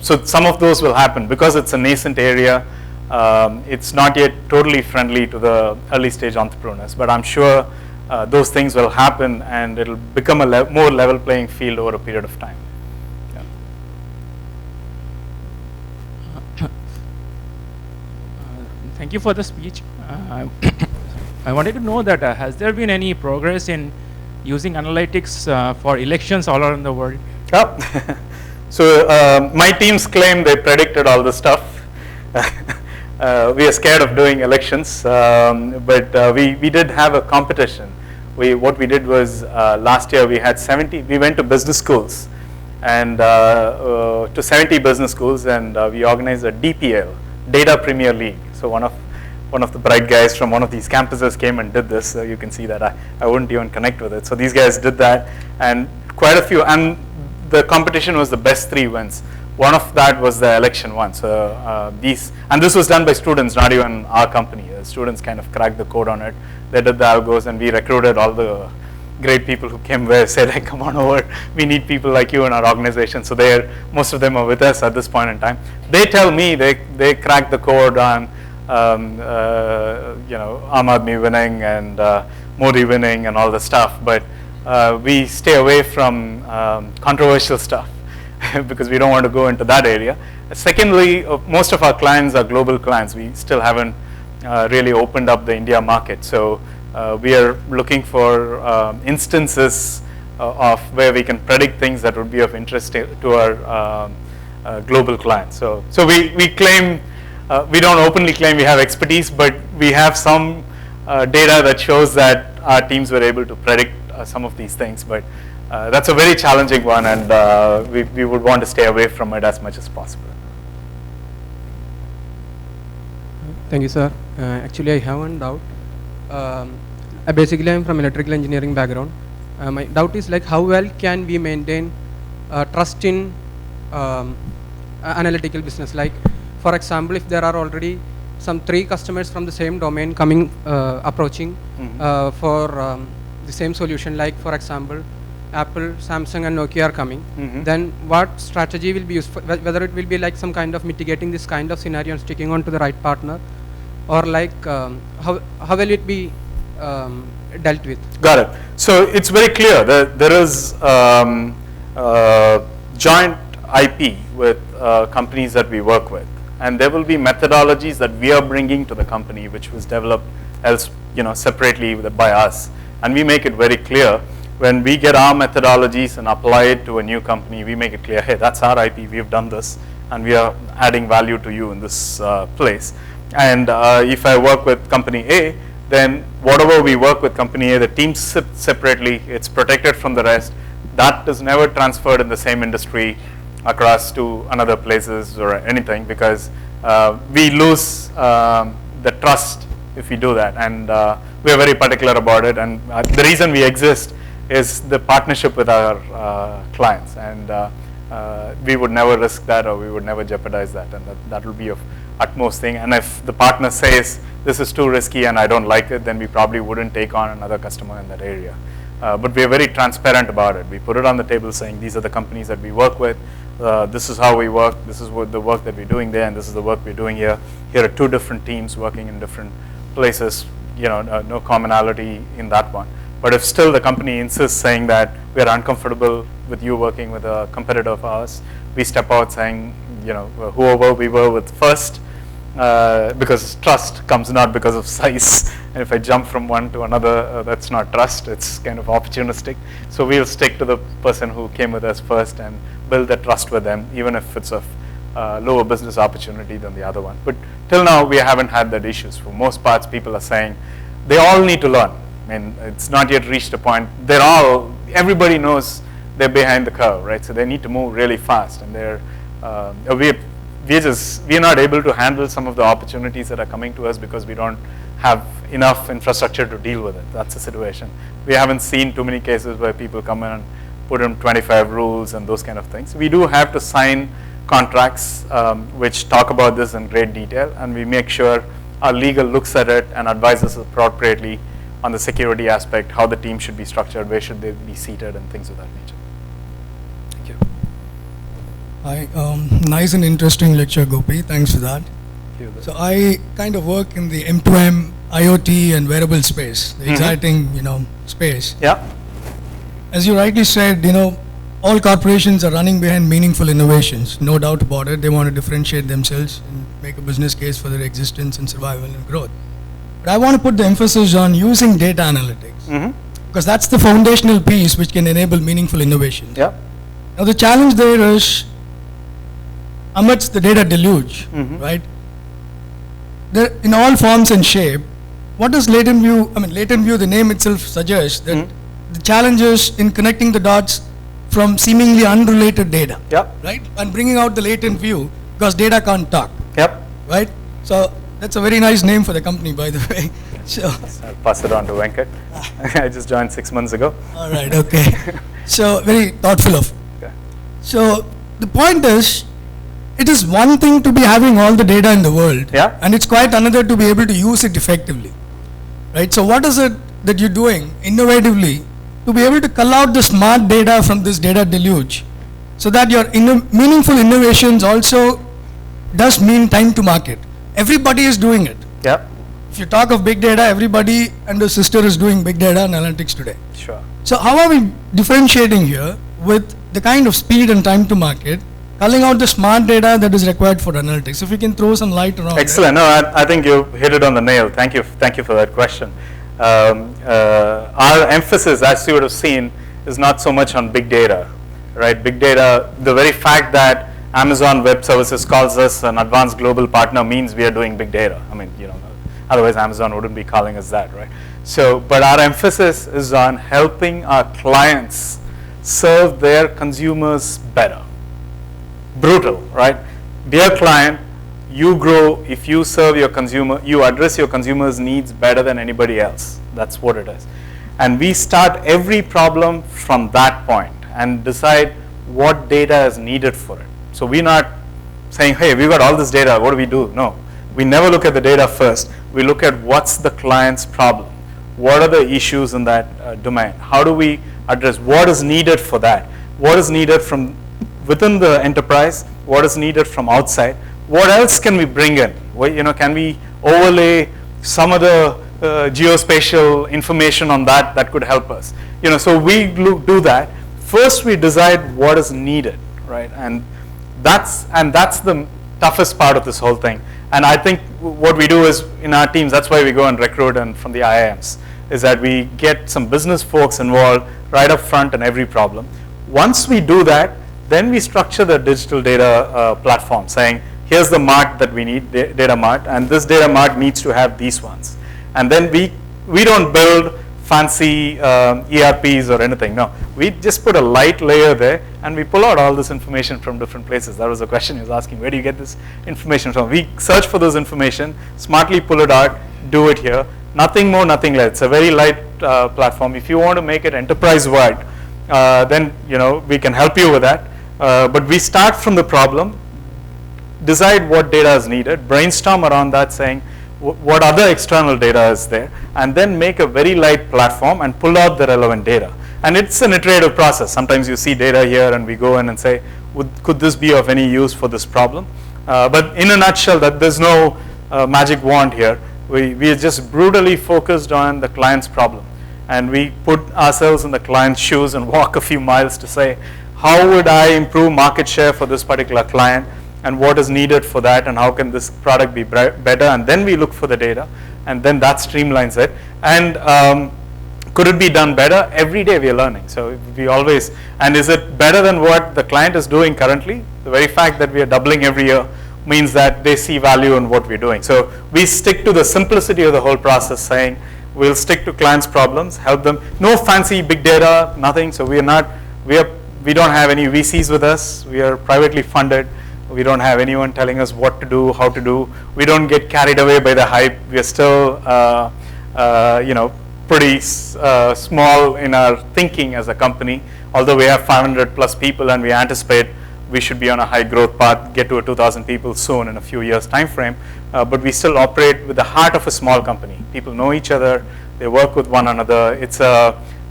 So some of those will happen because it's a nascent area. It's not yet totally friendly to the early stage entrepreneurs, but I'm sure those things will happen, and it'll become a more level playing field over a period of time. Thank you for the speech. I wanted to know that has there been any progress in using analytics for elections all around the world? So my teams claim they predicted all this stuff. We are scared of doing elections, but we did have a competition. What we did was last year we had 70. We went to business schools, and to 70 business schools, and we organized a DPL, Data Premier League. So one of the bright guys from one of these campuses came and did this. So you can see that I wouldn't even connect with it. So these guys did that, and quite a few. And the competition was the best 3 wins. One of that was the election one. So and this was done by students, not even our company. The students kind of cracked the code on it. They did the algos, and we recruited all the great people who came where said, hey, come on over. We need people like you in our organization. So most of them are with us at this point in time. They tell me they cracked the code on Aam Aadmi winning and Modi winning and all the stuff, but we stay away from controversial stuff because we don't want to go into that area. Secondly, most of our clients are global clients. We still haven't really opened up the India market, so we are looking for instances of where we can predict things that would be of interest to our global clients. So we claim, we don't openly claim we have expertise, but we have some data that shows that our teams were able to predict some of these things. But that's a very challenging one, and we would want to stay away from it as much as possible. Thank you, sir. Actually, I have one doubt. Basically, I'm from electrical engineering background. My doubt is like how well can we maintain trust in analytical business? Like, for example, if there are already some 3 customers from the same domain coming, approaching for the same solution, like for example, Apple, Samsung and Nokia are coming, then what strategy will be used, whether it will be like some kind of mitigating this kind of scenario and sticking on to the right partner, or like how will it be dealt with. Got it. So it's very clear that there is joint IP with companies that we work with, and there will be methodologies that we are bringing to the company, which was developed else, separately by us, and we make it very clear. When we get our methodologies and apply it to a new company, we make it clear, hey, that's our IP, we've done this, and we are adding value to you in this place. And if I work with company A, then whatever we work with company A, the teams sit separately, it's protected from the rest. That is never transferred in the same industry across to another places or anything, because we lose the trust if we do that, and we are very particular about it. And the reason we exist is the partnership with our clients, and we would never risk that, or we would never jeopardize that, and that will be of utmost thing. And if the partner says this is too risky and I don't like it, then we probably wouldn't take on another customer in that area. But we are very transparent about it. We put it on the table saying these are the companies that we work with, this is how we work, this is what the work that we're doing there, and this is the work we're doing here. Here are two different teams working in different places, no commonality in that one. But if still the company insists saying that we are uncomfortable with you working with a competitor of ours, we step out saying, whoever we were with first, because trust comes not because of size. And if I jump from one to another, that's not trust, it's kind of opportunistic. So we'll stick to the person who came with us first and build that trust with them, even if it's of lower business opportunity than the other one. But till now, we haven't had that issues. For most parts, people are saying they all need to learn. I mean, it's not yet reached a point. Everybody knows they're behind the curve, right? So they need to move really fast, and we're not able to handle some of the opportunities that are coming to us because we don't have enough infrastructure to deal with it. That's the situation. We haven't seen too many cases where people come in and put in 25 rules and those kind of things. We do have to sign contracts which talk about this in great detail, and we make sure our legal looks at it and advises appropriately on the security aspect, how the team should be structured, where should they be seated, and things of that nature. Thank you. Hi, nice and interesting lecture, Gopi. Thanks for that. So I kind of work in the M2M, IoT, and wearable space, the exciting, space. Yeah. As you rightly said, all corporations are running behind meaningful innovations, no doubt about it. They want to differentiate themselves and make a business case for their existence and survival and growth. But I want to put the emphasis on using data analytics, because that's the foundational piece which can enable meaningful innovation. Yeah. Now the challenge there is amidst the data deluge, right? There, in all forms and shape, what does LatentView, LatentView, the name itself suggests that the challenge is in connecting the dots from seemingly unrelated data, right? And bringing out the latent view, because data can't talk, right? So that's a very nice name for the company, by the way. So I'll pass it on to Venkat. I just joined 6 months ago. All right, okay. So very thoughtful of. Okay. So the point is, it is one thing to be having all the data in the world, and it's quite another to be able to use it effectively, right? So what is it that you're doing innovatively to be able to cull out the smart data from this data deluge, so that your meaningful innovations also does mean time to market? Everybody is doing it. Yeah. If you talk of big data, everybody and their sister is doing big data analytics today. Sure. So how are we differentiating here with the kind of speed and time to market, culling out the smart data that is required for analytics? If you can throw some light around. Excellent. No, I think you hit it on the nail. Thank you for that question. Our emphasis, as you would have seen, is not so much on big data, right? Big data, the very fact that Amazon Web Services calls us an advanced global partner means we are doing big data. Otherwise Amazon wouldn't be calling us that, right? So, but our emphasis is on helping our clients serve their consumers better. Brutal, right? Dear client, you grow if you serve your consumer, you address your consumers' needs better than anybody else. That's what it is. And we start every problem from that point and decide what data is needed for it. So we're not saying, hey, we've got all this data, what do we do? No, we never look at the data first. We look at what's the client's problem. What are the issues in that domain? How do we address what is needed for that? What is needed from within the enterprise? What is needed from outside? What else can we bring in? Can we overlay some of the geospatial information on that that could help us. So we do that. First, we decide what is needed, right? And that's the toughest part of this whole thing. And I think what we do is in our teams, that's why we go and recruit and from the IIMs, is that we get some business folks involved right up front in every problem. Once we do that, then we structure the digital data platform, saying, here's the mart that we need, data mart, and this data mart needs to have these ones. And then we don't build fancy ERPs or anything. No, we just put a light layer there, and we pull out all this information from different places. That was the question he was asking. Where do you get this information from? We search for this information, smartly pull it out, do it here. Nothing more, nothing less. It's a very light platform. If you want to make it enterprise-wide, then we can help you with that. But we start from the problem, decide what data is needed, brainstorm around that, saying what other external data is there, and then make a very light platform and pull out the relevant data. And it's an iterative process. Sometimes you see data here and we go in and say, could this be of any use for this problem? But in a nutshell, that there's no magic wand here. We are just brutally focused on the client's problem. And we put ourselves in the client's shoes and walk a few miles to say, how would I improve market share for this particular client? And what is needed for that, and how can this product be better? And then we look for the data, and then that streamlines it. And could it be done better? Every day we are learning. So we always, and is it better than what the client is doing currently? The very fact that we are doubling every year means that they see value in what we're doing. So we stick to the simplicity of the whole process, saying we'll stick to clients' problems, help them. No fancy big data, nothing. So we don't have any VCs with us. We are privately funded. We don't have anyone telling us what to do, how to do. We don't get carried away by the hype. We are still, pretty small in our thinking as a company. Although we have 500 plus people, and we anticipate we should be on a high growth path, get to a 2,000 people soon in a few years time frame. But we still operate with the heart of a small company. People know each other. They work with one another.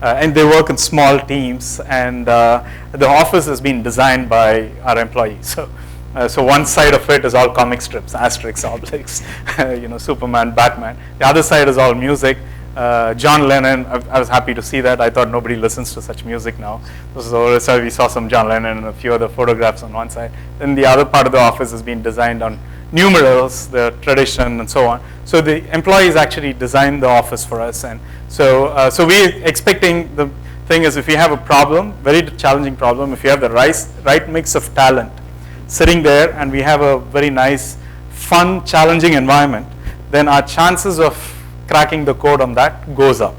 And they work in small teams. And the office has been designed by our employees. So one side of it is all comic strips, Asterix, Obelix, Superman, Batman. The other side is all music. John Lennon, I was happy to see that. I thought nobody listens to such music now. So we saw some John Lennon and a few other photographs on one side. Then the other part of the office has been designed on numerals, the tradition, and so on. So the employees actually designed the office for us. And so we're expecting, the thing is, if you have a problem, very challenging problem, if you have the right mix of talent sitting there, and we have a very nice, fun, challenging environment, then our chances of cracking the code on that goes up.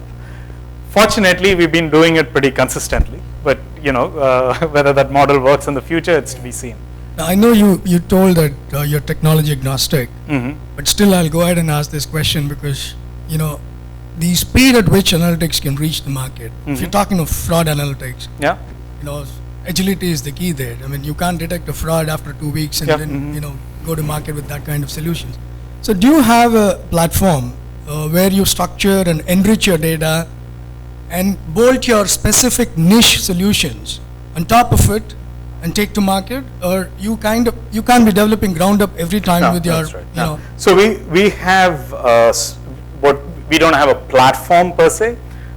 Fortunately, we've been doing it pretty consistently, but whether that model works in the future, it's to be seen. Now, I know you told that you're technology agnostic, but still I'll go ahead and ask this question because, the speed at which analytics can reach the market. If you're talking of fraud analytics, agility is the key there. I mean, you can't detect a fraud after 2 weeks and then go to market with that kind of solutions. So do you have a platform where you structure and enrich your data and bolt your specific niche solutions on top of it and take to market, or you can't be developing ground up every time with your right. So we have we don't have a platform per se,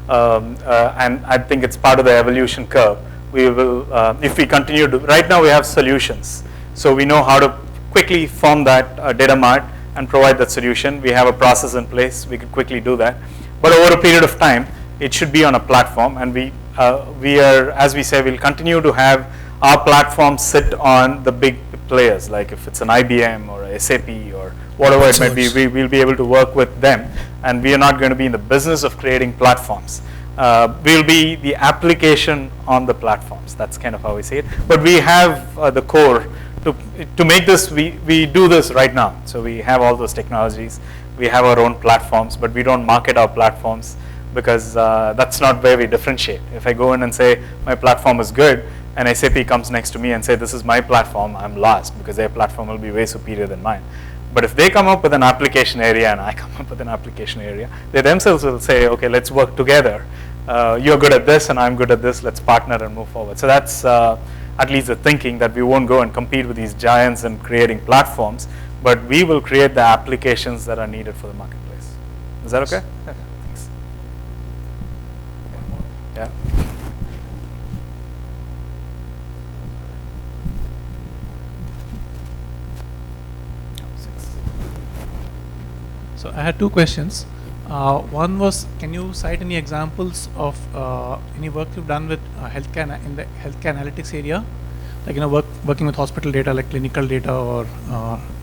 and I think it's part of the evolution curve. We will, if we continue to, right now we have solutions. So we know how to quickly form that data mart and provide that solution. We have a process in place. We could quickly do that. But over a period of time, it should be on a platform. And we are, as we say, we'll continue to have our platform sit on the big players. Like if it's an IBM or a SAP or whatever it might be, we'll be able to work with them. And we are not going to be in the business of creating platforms. We'll be the application on the platforms. That's kind of how we see it. But we have the core. To make this, we do this right now. So we have all those technologies. We have our own platforms, but we don't market our platforms because that's not where we differentiate. If I go in and say my platform is good, and SAP comes next to me and say this is my platform, I'm lost because their platform will be way superior than mine. But if they come up with an application area and I come up with an application area, they themselves will say, okay, let's work together. You're good at this and I'm good at this. Let's partner and move forward. So that's at least the thinking, that we won't go and compete with these giants and creating platforms, but we will create the applications that are needed for the marketplace. Does Is that okay? Thanks. Yeah. So I had two questions. One was, can you cite any examples of any work you've done with healthcare in the healthcare analytics area, like working with hospital data, like clinical data or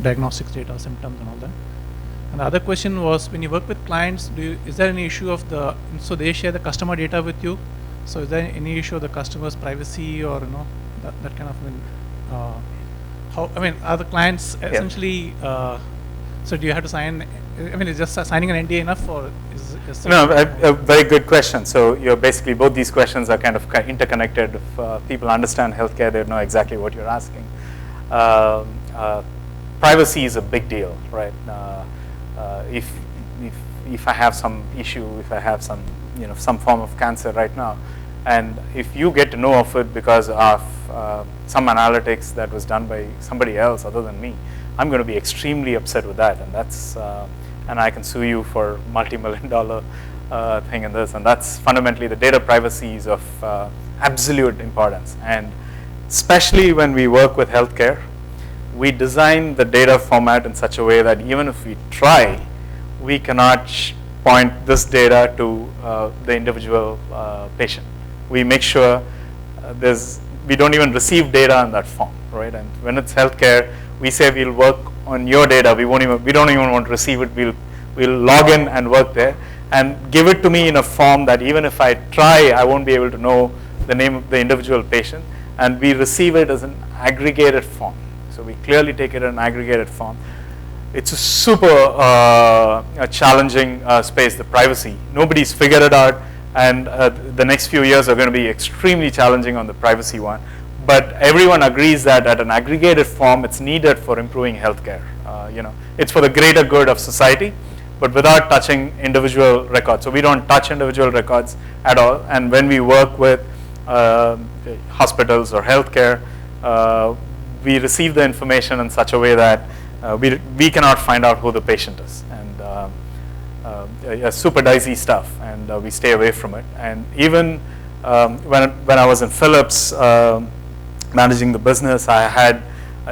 diagnostics data, symptoms and all that. And the other question was, when you work with clients, is there any issue of so they share the customer data with you? So is there any issue of the customer's privacy or that kind of are the clients essentially? So do you have to sign? Is just signing an NDA enough, or is No, a very good question. So you're basically, both these questions are kind of interconnected. If people understand healthcare, they know exactly what you're asking. Privacy is a big deal, right? If I have some issue, if I have some some form of cancer right now, and if you get to know of it because of some analytics that was done by somebody else other than me, I'm going to be extremely upset with that, and that's and I can sue you for multi-million-dollar thing in this, and that's fundamentally the data privacy is of absolute importance, and especially when we work with healthcare, we design the data format in such a way that even if we try, we cannot point this data to the individual patient. We make sure we don't even receive data in that form, right? And when it's healthcare, we say we'll work on your data. We don't even want to receive it. We'll log in and work there and give it to me in a form that even if I try, I won't be able to know the name of the individual patient. And we receive it as an aggregated form. So we clearly take it in an aggregated form. It's a super challenging space, the privacy. Nobody's figured it out, and the next few years are going to be extremely challenging on the privacy one. But everyone agrees that at an aggregated form, it's needed for improving healthcare. It's for the greater good of society, but without touching individual records. So we don't touch individual records at all. And when we work with hospitals or healthcare, we receive the information in such a way that we cannot find out who the patient is, and super dicey stuff, and we stay away from it. And even when I was in Philips managing the business, I had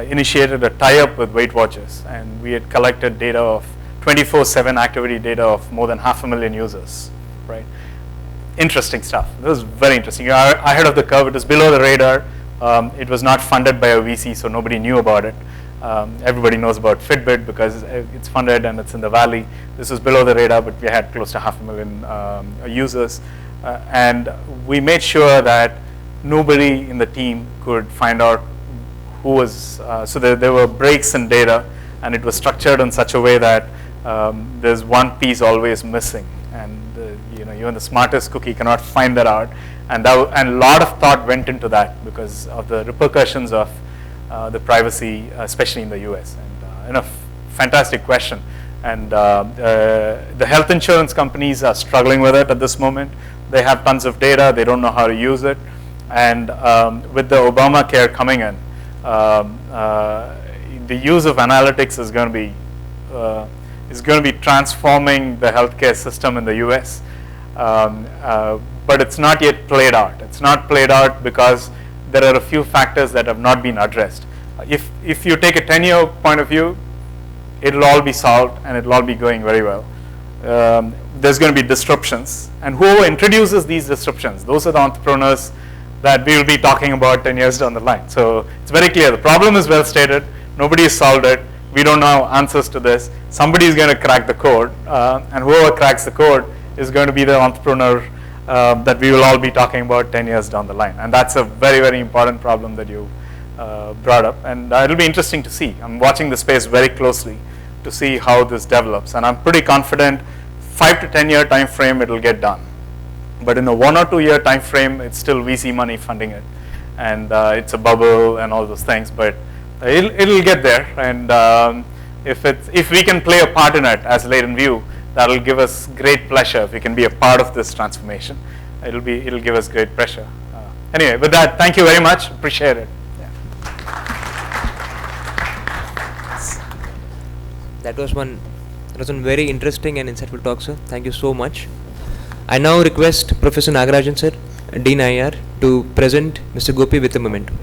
initiated a tie-up with Weight Watchers, and we had collected data of 24/7 activity data of more than 500,000 users, right? Interesting stuff. This was very interesting. Ahead of the curve, it was below the radar. It was not funded by a VC, so nobody knew about it. Everybody knows about Fitbit because it's funded and it's in the valley. This was below the radar, but we had close to 500,000 users. And we made sure that nobody in the team could find out who was, so there were breaks in data, and it was structured in such a way that there's one piece always missing. And even the smartest cookie cannot find that out. And a lot of thought went into that because of the repercussions of the privacy, especially in the US. And a fantastic question. And the health insurance companies are struggling with it at this moment. They have tons of data. They don't know how to use it. And with the Obamacare coming in, the use of analytics is going to be transforming the healthcare system in the US. But it's not yet played out. It's not played out because there are a few factors that have not been addressed. If you take a 10-year point of view, it'll all be solved and it'll all be going very well. There's going to be disruptions, and whoever introduces these disruptions, those are the entrepreneurs that we will be talking about 10 years down the line. So it's very clear. The problem is well stated. Nobody has solved it. We don't know answers to this. Somebody is going to crack the code, and whoever cracks the code is going to be the entrepreneur that we will all be talking about 10 years down the line. And that's a very, very important problem that you brought up. And it'll be interesting to see. I'm watching the space very closely to see how this develops. And I'm pretty confident 5 to 10 year time frame it'll get done. But in a 1 or 2 year time frame, it's still VC money funding it. And it's a bubble and all those things. But it'll get there. And if we can play a part in it as LatentView, that'll give us great pleasure. If we can be a part of this transformation, it'll give us great pleasure. Anyway, with that, thank you very much. Appreciate it. That was one It was a very interesting and insightful talk, sir. Thank you so much. I now request Professor Nagarajan, sir, Dean IR, to present Mr. Gopi with a memento.